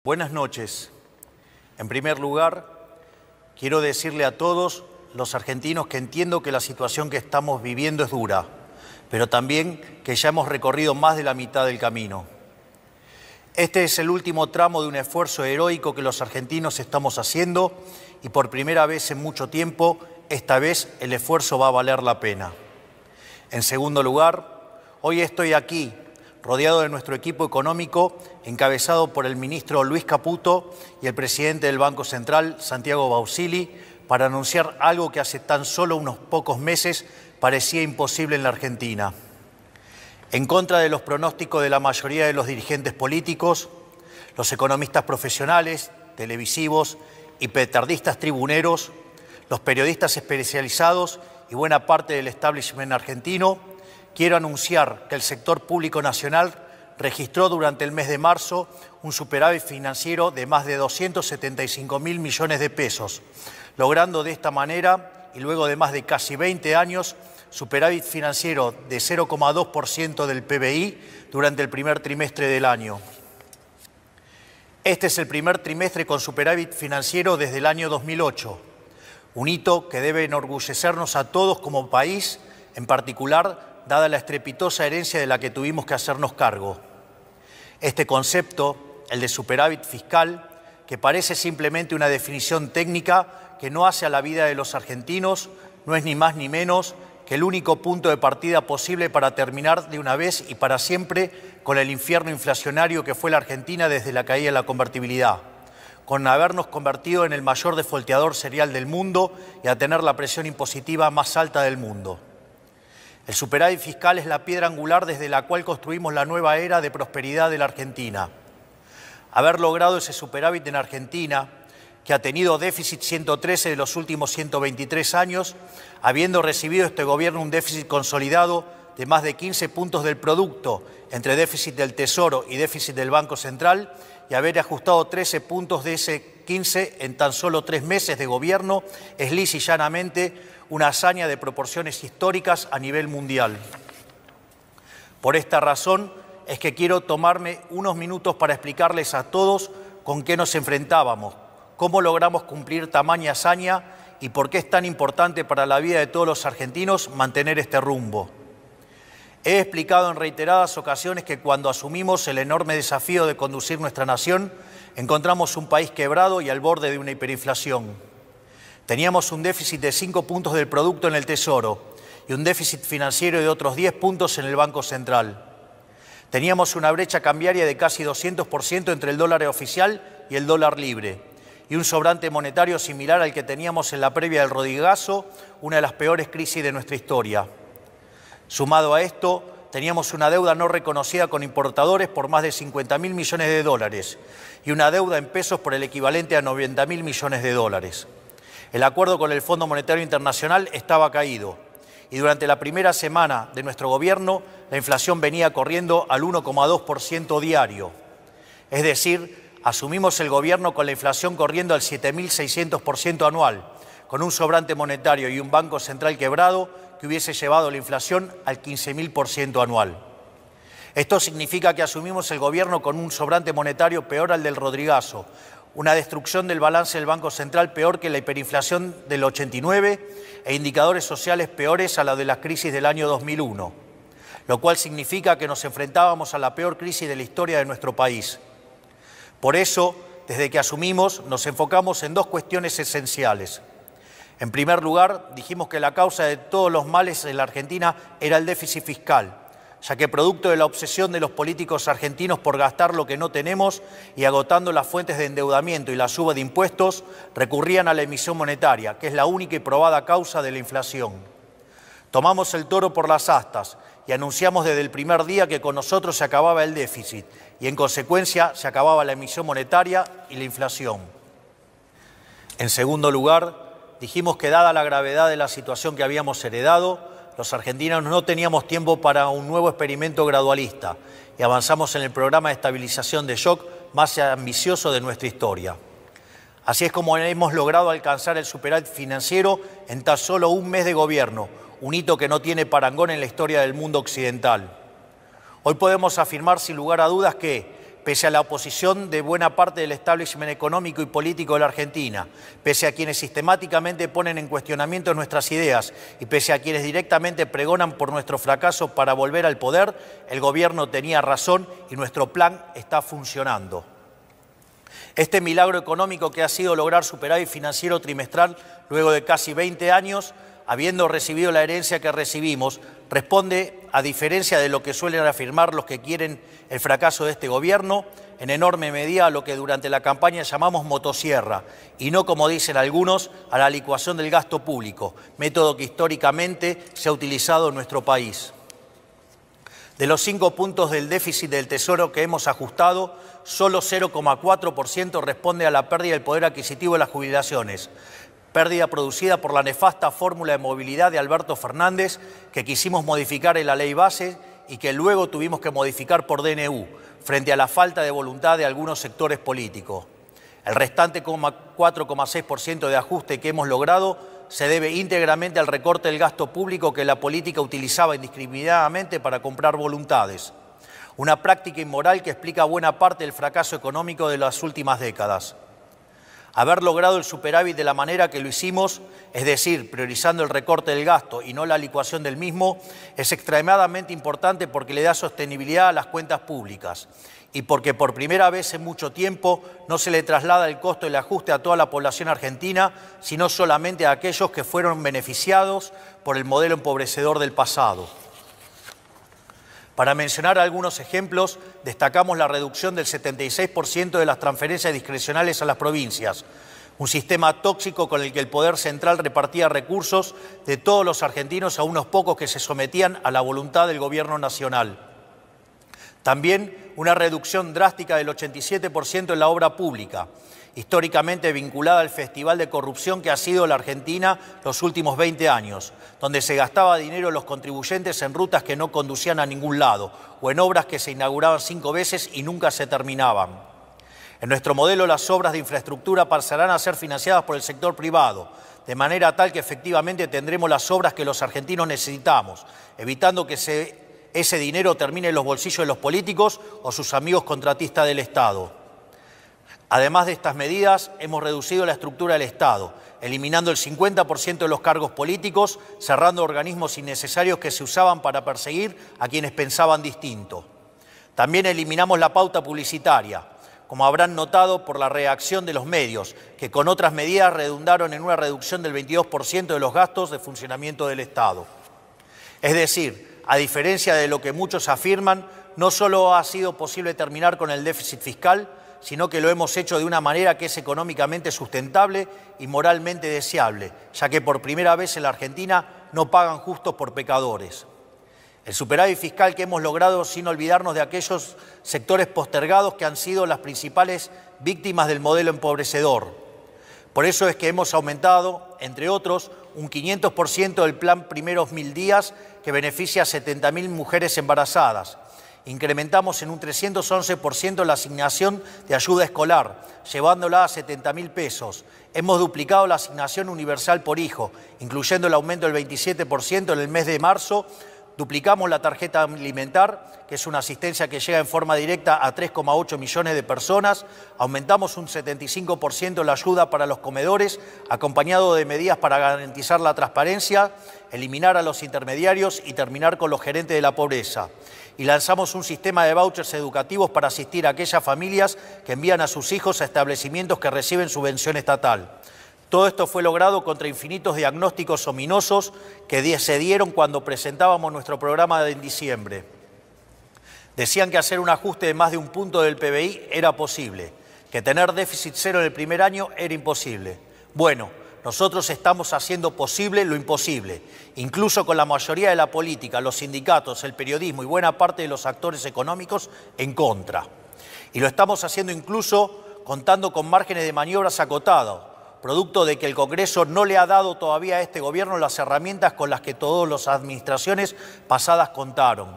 Buenas noches. En primer lugar, quiero decirle a todos los argentinos que entiendo que la situación que estamos viviendo es dura, pero también que ya hemos recorrido más de la mitad del camino. Este es el último tramo de un esfuerzo heroico que los argentinos estamos haciendo y por primera vez en mucho tiempo, esta vez el esfuerzo va a valer la pena. En segundo lugar, hoy estoy aquí, rodeado de nuestro equipo económico, encabezado por el ministro Luis Caputo y el presidente del Banco Central, Santiago Bausili, para anunciar algo que hace tan solo unos pocos meses parecía imposible en la Argentina. En contra de los pronósticos de la mayoría de los dirigentes políticos, los economistas profesionales, televisivos y petardistas tribuneros, los periodistas especializados y buena parte del establishment argentino, quiero anunciar que el sector público nacional registró durante el mes de marzo un superávit financiero de más de 275.000 millones de pesos, logrando de esta manera, y luego de más de casi 20 años, superávit financiero de 0,2% del PBI durante el primer trimestre del año. Este es el primer trimestre con superávit financiero desde el año 2008, un hito que debe enorgullecernos a todos como país, en particular dada la estrepitosa herencia de la que tuvimos que hacernos cargo. Este concepto, el de superávit fiscal, que parece simplemente una definición técnica que no hace a la vida de los argentinos, no es ni más ni menos que el único punto de partida posible para terminar de una vez y para siempre con el infierno inflacionario que fue la Argentina desde la caída de la convertibilidad, con habernos convertido en el mayor defolteador serial del mundo y a tener la presión impositiva más alta del mundo. El superávit fiscal es la piedra angular desde la cual construimos la nueva era de prosperidad de la Argentina. Haber logrado ese superávit en Argentina, que ha tenido déficit 113 de los últimos 123 años, habiendo recibido este gobierno un déficit consolidado de más de 15 puntos del producto entre déficit del Tesoro y déficit del Banco Central, y haber ajustado 13 puntos de ese 15 en tan solo 3 meses de gobierno, es lisa y llanamente una hazaña de proporciones históricas a nivel mundial. Por esta razón es que quiero tomarme unos minutos para explicarles a todos con qué nos enfrentábamos, cómo logramos cumplir tamaña hazaña y por qué es tan importante para la vida de todos los argentinos mantener este rumbo. He explicado en reiteradas ocasiones que cuando asumimos el enorme desafío de conducir nuestra nación, encontramos un país quebrado y al borde de una hiperinflación. Teníamos un déficit de 5 puntos del producto en el Tesoro y un déficit financiero de otros 10 puntos en el Banco Central. Teníamos una brecha cambiaria de casi 200% entre el dólar oficial y el dólar libre y un sobrante monetario similar al que teníamos en la previa del Rodrigazo, una de las peores crisis de nuestra historia. Sumado a esto, teníamos una deuda no reconocida con importadores por más de 50.000 millones de dólares y una deuda en pesos por el equivalente a 90.000 millones de dólares. El acuerdo con el Fondo Monetario Internacional estaba caído y durante la primera semana de nuestro gobierno la inflación venía corriendo al 1,2% diario. Es decir, asumimos el gobierno con la inflación corriendo al 7.600% anual, con un sobrante monetario y un Banco Central quebrado que hubiese llevado la inflación al 15.000% anual. Esto significa que asumimos el gobierno con un sobrante monetario peor al del Rodrigazo, una destrucción del balance del Banco Central peor que la hiperinflación del 89 e indicadores sociales peores a la de la crisis del año 2001, lo cual significa que nos enfrentábamos a la peor crisis de la historia de nuestro país. Por eso, desde que asumimos, nos enfocamos en dos cuestiones esenciales. En primer lugar, dijimos que la causa de todos los males en la Argentina era el déficit fiscal, ya que producto de la obsesión de los políticos argentinos por gastar lo que no tenemos y agotando las fuentes de endeudamiento y la suba de impuestos, recurrían a la emisión monetaria, que es la única y probada causa de la inflación. Tomamos el toro por las astas y anunciamos desde el primer día que con nosotros se acababa el déficit y en consecuencia se acababa la emisión monetaria y la inflación. En segundo lugar, dijimos que dada la gravedad de la situación que habíamos heredado, los argentinos no teníamos tiempo para un nuevo experimento gradualista y avanzamos en el programa de estabilización de shock más ambicioso de nuestra historia. Así es como hemos logrado alcanzar el superávit financiero en tan solo un mes de gobierno, un hito que no tiene parangón en la historia del mundo occidental. Hoy podemos afirmar sin lugar a dudas que, pese a la oposición de buena parte del establishment económico y político de la Argentina, pese a quienes sistemáticamente ponen en cuestionamiento nuestras ideas y pese a quienes directamente pregonan por nuestro fracaso para volver al poder, el gobierno tenía razón y nuestro plan está funcionando. Este milagro económico que ha sido lograr superávit financiero trimestral luego de casi 20 años, habiendo recibido la herencia que recibimos, responde, a diferencia de lo que suelen afirmar los que quieren el fracaso de este gobierno, en enorme medida a lo que durante la campaña llamamos motosierra, y no, como dicen algunos, a la licuación del gasto público, método que históricamente se ha utilizado en nuestro país. De los 5 puntos del déficit del Tesoro que hemos ajustado, solo 0,4% responde a la pérdida del poder adquisitivo de las jubilaciones, pérdida producida por la nefasta fórmula de movilidad de Alberto Fernández que quisimos modificar en la ley base y que luego tuvimos que modificar por DNU, frente a la falta de voluntad de algunos sectores políticos. El restante 4,6% de ajuste que hemos logrado se debe íntegramente al recorte del gasto público que la política utilizaba indiscriminadamente para comprar voluntades. Una práctica inmoral que explica buena parte del fracaso económico de las últimas décadas. Haber logrado el superávit de la manera que lo hicimos, es decir, priorizando el recorte del gasto y no la licuación del mismo, es extremadamente importante porque le da sostenibilidad a las cuentas públicas y porque por primera vez en mucho tiempo no se le traslada el costo del ajuste a toda la población argentina, sino solamente a aquellos que fueron beneficiados por el modelo empobrecedor del pasado. Para mencionar algunos ejemplos, destacamos la reducción del 76% de las transferencias discrecionales a las provincias, un sistema tóxico con el que el Poder Central repartía recursos de todos los argentinos a unos pocos que se sometían a la voluntad del Gobierno nacional. También una reducción drástica del 87% en la obra pública, históricamente vinculada al festival de corrupción que ha sido la Argentina los últimos 20 años, donde se gastaba dinero de los contribuyentes en rutas que no conducían a ningún lado o en obras que se inauguraban 5 veces y nunca se terminaban. En nuestro modelo, las obras de infraestructura pasarán a ser financiadas por el sector privado, de manera tal que efectivamente tendremos las obras que los argentinos necesitamos, evitando que ese dinero termine en los bolsillos de los políticos o sus amigos contratistas del Estado. Además de estas medidas, hemos reducido la estructura del Estado, eliminando el 50% de los cargos políticos, cerrando organismos innecesarios que se usaban para perseguir a quienes pensaban distinto. También eliminamos la pauta publicitaria, como habrán notado por la reacción de los medios, que con otras medidas redundaron en una reducción del 22% de los gastos de funcionamiento del Estado. Es decir, a diferencia de lo que muchos afirman, no solo ha sido posible terminar con el déficit fiscal, sino que lo hemos hecho de una manera que es económicamente sustentable y moralmente deseable, ya que por primera vez en la Argentina no pagan justos por pecadores. El superávit fiscal que hemos logrado sin olvidarnos de aquellos sectores postergados que han sido las principales víctimas del modelo empobrecedor. Por eso es que hemos aumentado, entre otros, un 500% del plan Primeros 1000 días que beneficia a 70.000 mujeres embarazadas. Incrementamos en un 311% la asignación de ayuda escolar, llevándola a 70.000 pesos. Hemos duplicado la asignación universal por hijo, incluyendo el aumento del 27% en el mes de marzo. Duplicamos la tarjeta alimentar, que es una asistencia que llega en forma directa a 3,8 millones de personas. Aumentamos un 75% la ayuda para los comedores, acompañado de medidas para garantizar la transparencia, eliminar a los intermediarios y terminar con los gerentes de la pobreza. Y lanzamos un sistema de vouchers educativos para asistir a aquellas familias que envían a sus hijos a establecimientos que reciben subvención estatal. Todo esto fue logrado contra infinitos diagnósticos ominosos que se dieron cuando presentábamos nuestro programa en diciembre. Decían que hacer un ajuste de más de 1 punto del PBI era posible, que tener déficit cero en el primer año era imposible. Bueno, nosotros estamos haciendo posible lo imposible, incluso con la mayoría de la política, los sindicatos, el periodismo y buena parte de los actores económicos en contra. Y lo estamos haciendo incluso contando con márgenes de maniobras acotados, producto de que el Congreso no le ha dado todavía a este gobierno las herramientas con las que todas las administraciones pasadas contaron.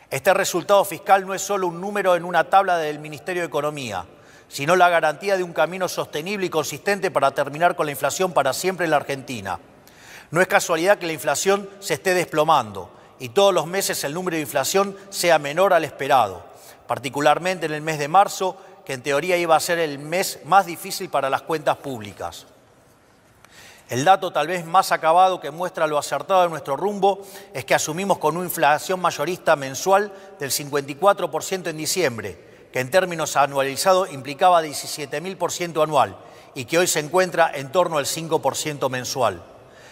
Este resultado fiscal no es solo un número en una tabla del Ministerio de Economía, sino la garantía de un camino sostenible y consistente para terminar con la inflación para siempre en la Argentina. No es casualidad que la inflación se esté desplomando y todos los meses el número de inflación sea menor al esperado. particularmente en el mes de marzo, que en teoría iba a ser el mes más difícil para las cuentas públicas. El dato tal vez más acabado que muestra lo acertado de nuestro rumbo es que asumimos con una inflación mayorista mensual del 54% en diciembre, que en términos anualizados implicaba 17.000% anual y que hoy se encuentra en torno al 5% mensual.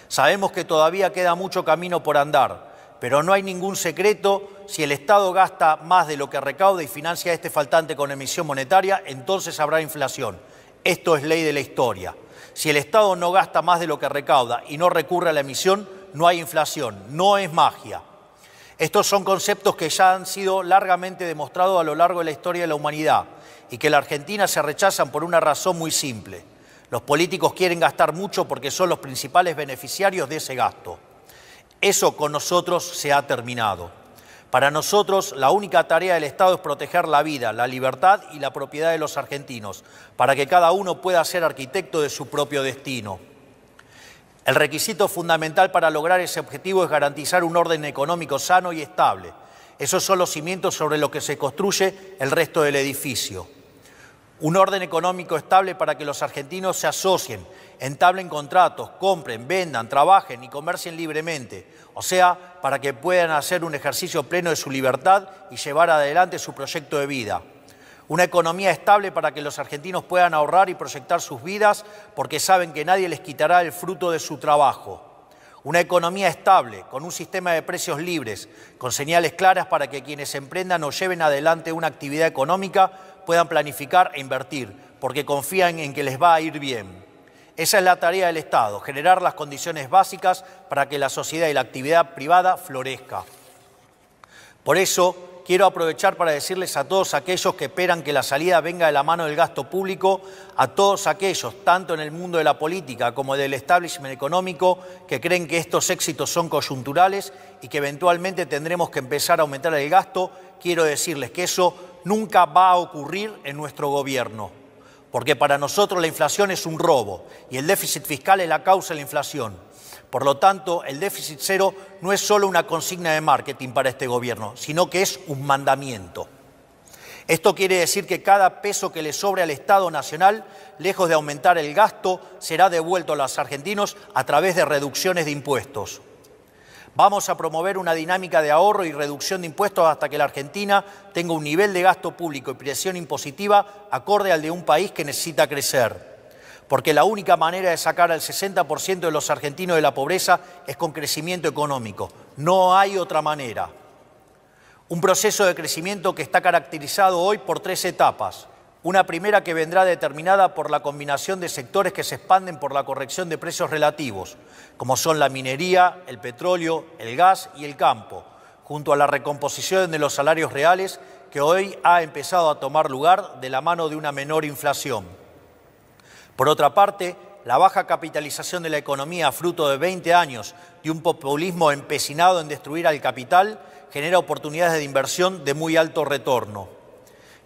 Sabemos que todavía queda mucho camino por andar, pero no hay ningún secreto: si el Estado gasta más de lo que recauda y financia este faltante con emisión monetaria, entonces habrá inflación. Esto es ley de la historia. Si el Estado no gasta más de lo que recauda y no recurre a la emisión, no hay inflación, no es magia. Estos son conceptos que ya han sido largamente demostrados a lo largo de la historia de la humanidad y que en la Argentina se rechazan por una razón muy simple. Los políticos quieren gastar mucho porque son los principales beneficiarios de ese gasto. Eso con nosotros se ha terminado. Para nosotros, la única tarea del Estado es proteger la vida, la libertad y la propiedad de los argentinos, para que cada uno pueda ser arquitecto de su propio destino. El requisito fundamental para lograr ese objetivo es garantizar un orden económico sano y estable. Esos son los cimientos sobre los que se construye el resto del edificio. Un orden económico estable para que los argentinos se asocien, entablen contratos, compren, vendan, trabajen y comercien libremente, o sea, para que puedan hacer un ejercicio pleno de su libertad y llevar adelante su proyecto de vida. Una economía estable para que los argentinos puedan ahorrar y proyectar sus vidas porque saben que nadie les quitará el fruto de su trabajo. Una economía estable, con un sistema de precios libres, con señales claras para que quienes emprendan o lleven adelante una actividad económica puedan planificar e invertir, porque confían en que les va a ir bien. Esa es la tarea del Estado: generar las condiciones básicas para que la sociedad y la actividad privada florezca. Por eso, quiero aprovechar para decirles a todos aquellos que esperan que la salida venga de la mano del gasto público, a todos aquellos, tanto en el mundo de la política como del establishment económico, que creen que estos éxitos son coyunturales y que eventualmente tendremos que empezar a aumentar el gasto, quiero decirles que eso nunca va a ocurrir en nuestro gobierno, porque para nosotros la inflación es un robo y el déficit fiscal es la causa de la inflación. Por lo tanto, el déficit cero no es solo una consigna de marketing para este gobierno, sino que es un mandamiento. Esto quiere decir que cada peso que le sobre al Estado Nacional, lejos de aumentar el gasto, será devuelto a los argentinos a través de reducciones de impuestos. Vamos a promover una dinámica de ahorro y reducción de impuestos hasta que la Argentina tenga un nivel de gasto público y presión impositiva acorde al de un país que necesita crecer. Porque la única manera de sacar al 60% de los argentinos de la pobreza es con crecimiento económico. No hay otra manera. Un proceso de crecimiento que está caracterizado hoy por 3 etapas. Una primera que vendrá determinada por la combinación de sectores que se expanden por la corrección de precios relativos, como son la minería, el petróleo, el gas y el campo, junto a la recomposición de los salarios reales que hoy ha empezado a tomar lugar de la mano de una menor inflación. Por otra parte, la baja capitalización de la economía, fruto de 20 años de un populismo empecinado en destruir al capital, genera oportunidades de inversión de muy alto retorno.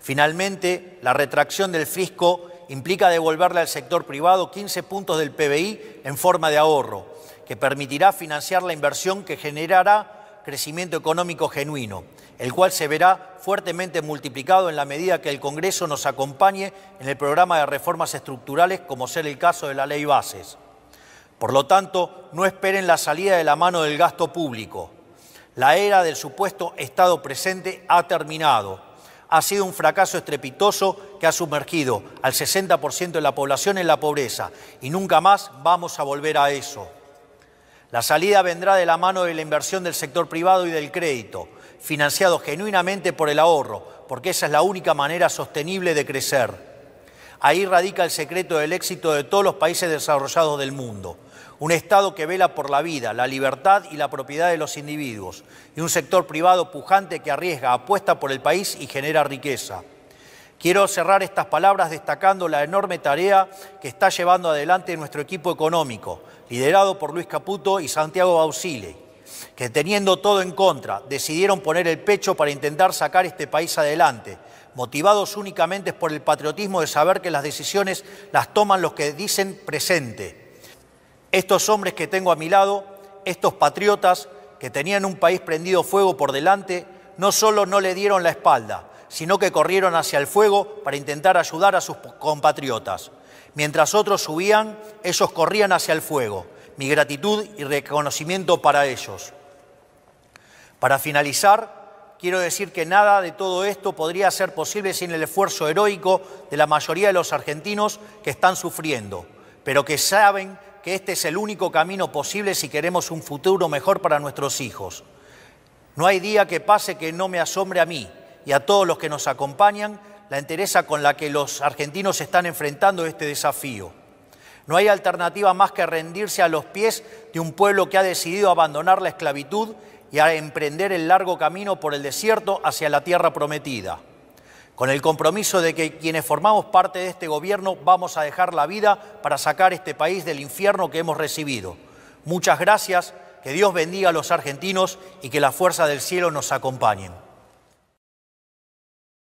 Finalmente, la retracción del fisco implica devolverle al sector privado 15 puntos del PBI en forma de ahorro, que permitirá financiar la inversión que generará crecimiento económico genuino, el cual se verá fuertemente multiplicado en la medida que el Congreso nos acompañe en el programa de reformas estructurales, como ser el caso de la Ley Bases. Por lo tanto, no esperen la salida de la mano del gasto público. La era del supuesto Estado presente ha terminado. Ha sido un fracaso estrepitoso que ha sumergido al 60% de la población en la pobreza y nunca más vamos a volver a eso. La salida vendrá de la mano de la inversión del sector privado y del crédito, financiado genuinamente por el ahorro, porque esa es la única manera sostenible de crecer. Ahí radica el secreto del éxito de todos los países desarrollados del mundo. Un Estado que vela por la vida, la libertad y la propiedad de los individuos, y un sector privado pujante que arriesga, apuesta por el país y genera riqueza. Quiero cerrar estas palabras destacando la enorme tarea que está llevando adelante nuestro equipo económico, liderado por Luis Caputo y Santiago Bausile, que teniendo todo en contra, decidieron poner el pecho para intentar sacar este país adelante, motivados únicamente por el patriotismo de saber que las decisiones las toman los que dicen presente. Estos hombres que tengo a mi lado, estos patriotas que tenían un país prendido fuego por delante, no solo no le dieron la espalda, sino que corrieron hacia el fuego para intentar ayudar a sus compatriotas. Mientras otros subían, ellos corrían hacia el fuego. Mi gratitud y reconocimiento para ellos. Para finalizar, quiero decir que nada de todo esto podría ser posible sin el esfuerzo heroico de la mayoría de los argentinos que están sufriendo, pero que saben que este es el único camino posible si queremos un futuro mejor para nuestros hijos. No hay día que pase que no me asombre a mí y a todos los que nos acompañan la entereza con la que los argentinos están enfrentando este desafío. No hay alternativa más que rendirse a los pies de un pueblo que ha decidido abandonar la esclavitud y a emprender el largo camino por el desierto hacia la tierra prometida. Con el compromiso de que quienes formamos parte de este gobierno vamos a dejar la vida para sacar este país del infierno que hemos recibido. Muchas gracias, que Dios bendiga a los argentinos y que las fuerzas del cielo nos acompañen.